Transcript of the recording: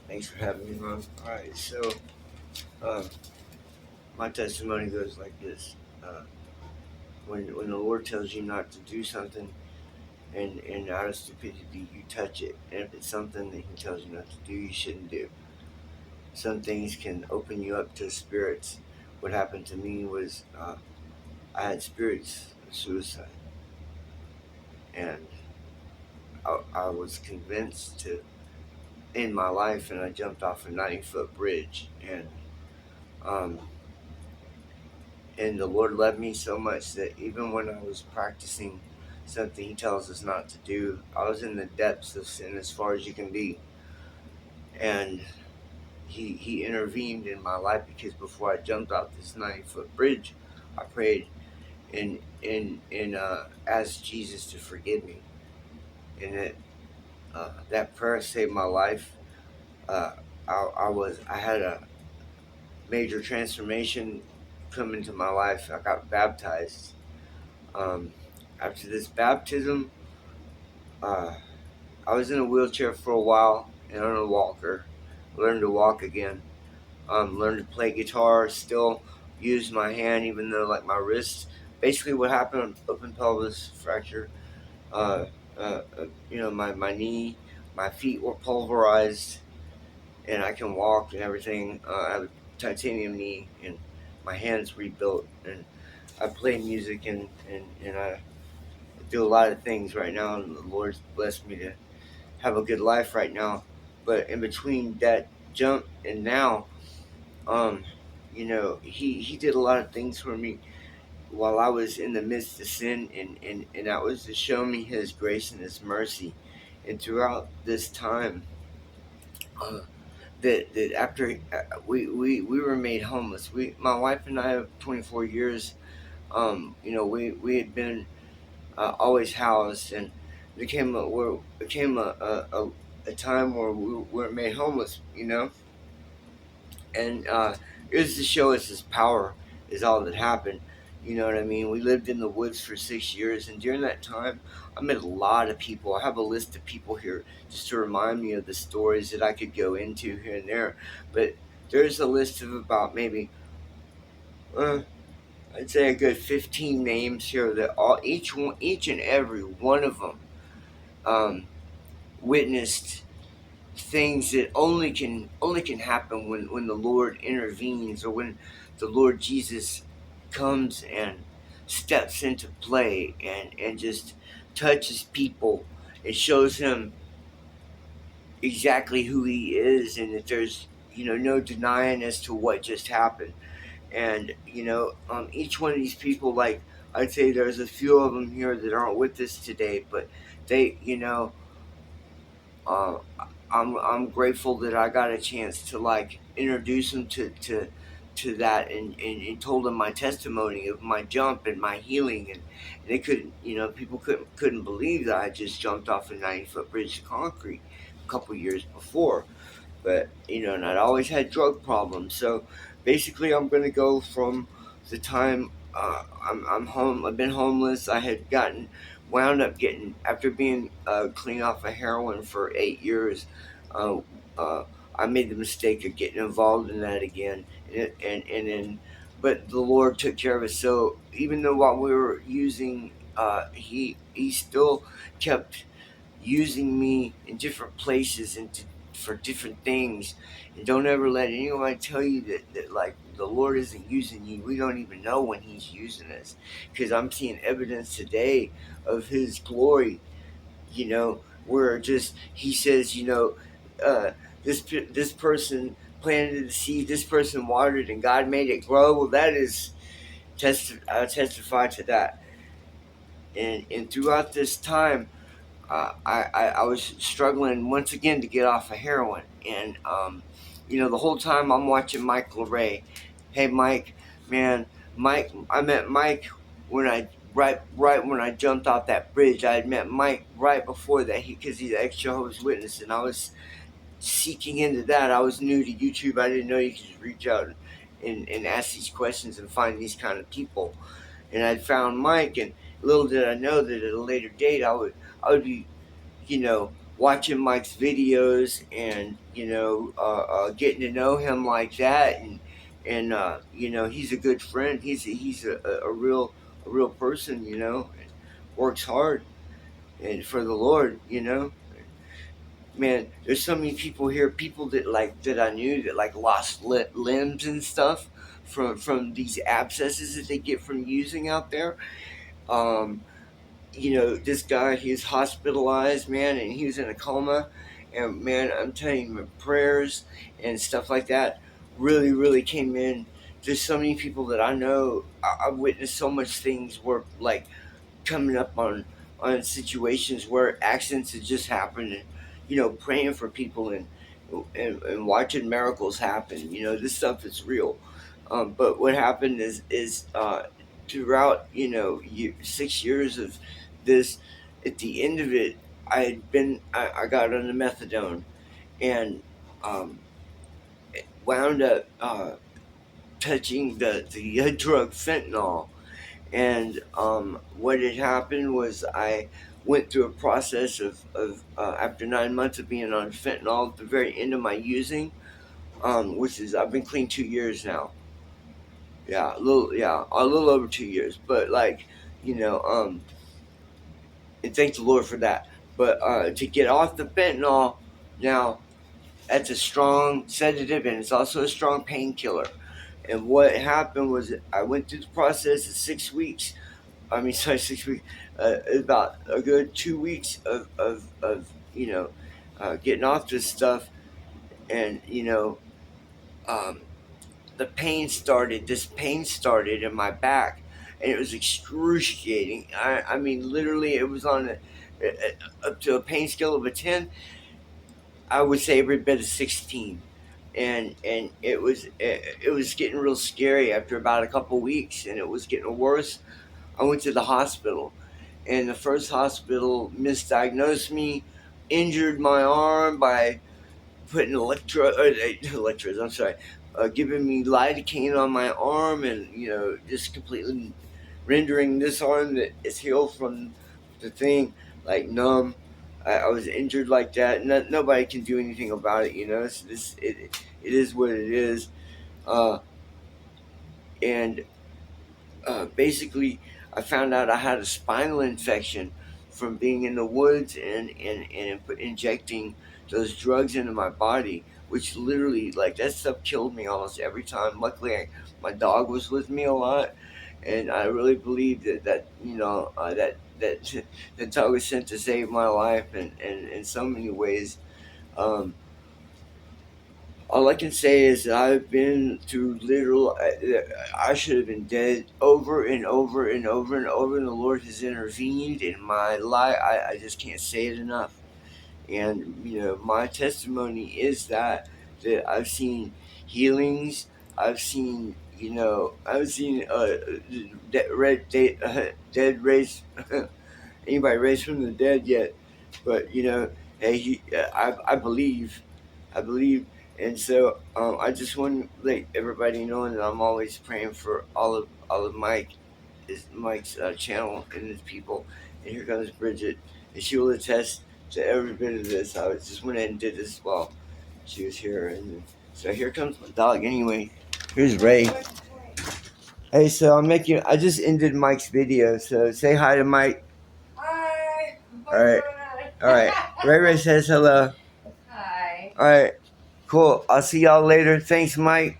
Thanks for having me, Ron. All right, so um, my testimony goes like this: uh, when the Lord tells you not to do something, and out of stupidity you touch it, and if it's something that He tells you not to do, you shouldn't do. Some things can open you up to spirits. What happened to me was I had spirits of suicide, and I was convinced to end my life, and I jumped off a 90-foot bridge, um, and the Lord loved me so much that even when I was practicing something He tells us not to do, I was in the depths of sin as far as you can be. And He intervened in my life, because before I jumped off this 90-foot bridge, I prayed and asked Jesus to forgive me. And that prayer saved my life. Uh, I had a major transformation come into my life. I got baptized. Um, After this baptism, uh, I was in a wheelchair for a while and on a walker. Learned to walk again. Learned to play guitar. Still use my hand, even though like my wrist. Basically, what happened? Open pelvis fracture. Uh, my knee, my feet were pulverized, and I can walk and everything. I have a titanium knee, and my hands rebuilt, and I play music and I do a lot of things right now, and the Lord's blessed me to have a good life right now. But in between that jump and now, um, He did a lot of things for me while I was in the midst of sin, and that was to show me His grace and His mercy. And throughout this time, uh, that after we were made homeless, my wife and I of 24 years, we had been always housed, and became a time where we were made homeless, and it was to show us His power is all that happened. You know what I mean? We lived in the woods for 6 years, and during that time, I met a lot of people. I have a list of people here just to remind me of the stories that I could go into here and there. But there's a list of about maybe, uh, I'd say a good 15 names here that each and every one of them um, witnessed things that only can happen when the Lord intervenes, or when the Lord Jesus comes and steps into play and just touches people and shows them exactly who He is, and that there's no denying as to what just happened. And each one of these people, like, I'd say there's a few of them here that aren't with us today, but they uh, I'm grateful that I got a chance to like introduce them to that, and told them my testimony of my jump and my healing, and they couldn't, people couldn't believe that I just jumped off a 90-foot bridge of concrete a couple years before. But and I'd always had drug problems. So basically, I'm gonna go from the time I'm home. I've been homeless. I had wound up getting, after being clean off of heroin for 8 years. Uh, uh, I made the mistake of getting involved in that again, and then, but the Lord took care of it. So even though while we were using, He still kept using me in different places and for different things. And don't ever let anyone tell you that like the Lord isn't using you. We don't even know when He's using us, because I'm seeing evidence today of His glory. Where just He says, uh, this person planted the seed, this person watered, and God made it grow. Well, that is I testify to that. And throughout this time, I was struggling once again to get off of heroin. And, the whole time I'm watching Mike LeRae. Hey, Mike, man, I met Mike when right when I jumped off that bridge. I had met Mike right before that, because he's an ex-Jehovah's Witness, and I was seeking into that. I was new to YouTube. I didn't know you could just reach out and ask these questions and find these kind of people. And I found Mike, and little did I know that at a later date I would be, watching Mike's videos and getting to know him like that, and he's a good friend. He's a real person, and works hard and for the Lord. Man, there's so many people here, people that I knew that like lost limbs and stuff from these abscesses that they get from using out there. Um, this guy, he's hospitalized, man, and he was in a coma. And man, I'm telling you, prayers and stuff like that really, really came in. There's so many people that I know. I've witnessed so much things where like coming up on situations where accidents had just happened, and praying for people and watching miracles happen. This stuff is real. But what happened is throughout 6 years of this, at the end of it, I got on the methadone, and um, wound up touching the drug fentanyl. And what had happened was I went through a process of after 9 months of being on fentanyl at the very end of my using, which is I've been clean 2 years now. Yeah, a little over 2 years. But like, you know, um, and thank the Lord for that. But to get off the fentanyl now, that's a strong sedative and it's also a strong painkiller. And what happened was I went through the process of 6 weeks. I mean, sorry, 6 weeks. About a good 2 weeks of getting off this stuff, and um, the pain started. This pain started in my back, and it was excruciating. I mean, literally, it was on up to a pain scale of a 10. I would say every bit of 16. And it was getting real scary after about a couple weeks, and it was getting worse. I went to the hospital, and the first hospital misdiagnosed me, injured my arm by putting electrodes. I'm sorry, giving me lidocaine on my arm, and just completely rendering this arm that is healed from the thing like numb. I was injured like that. Nobody can do anything about it. It is what it is. Uh, and basically, I found out I had a spinal infection from being in the woods and injecting those drugs into my body, which literally, like, that stuff killed me almost every time. Luckily, my dog was with me a lot, and I really believe that that dog was sent to save my life, and in so many ways. Um, all I can say is that I've been through literal. I should have been dead over and over and over and over, and the Lord has intervened in my life. I just can't say it enough. And my testimony is that I've seen healings. I've seen dead raised. Anybody raised from the dead yet? But hey, I believe. I believe. And so I just want to let everybody know that I'm always praying for all of Mike's channel and his people. And here comes Bridget, and she will attest to every bit of this. I just went ahead and did this while she was here, and so here comes my dog. Anyway, here's Ray. Hey, so I just ended Mike's video, so say hi to Mike. Hi. All right. All right. Ray says hello. Hi. All right. Cool. I'll see y'all later. Thanks, Mike.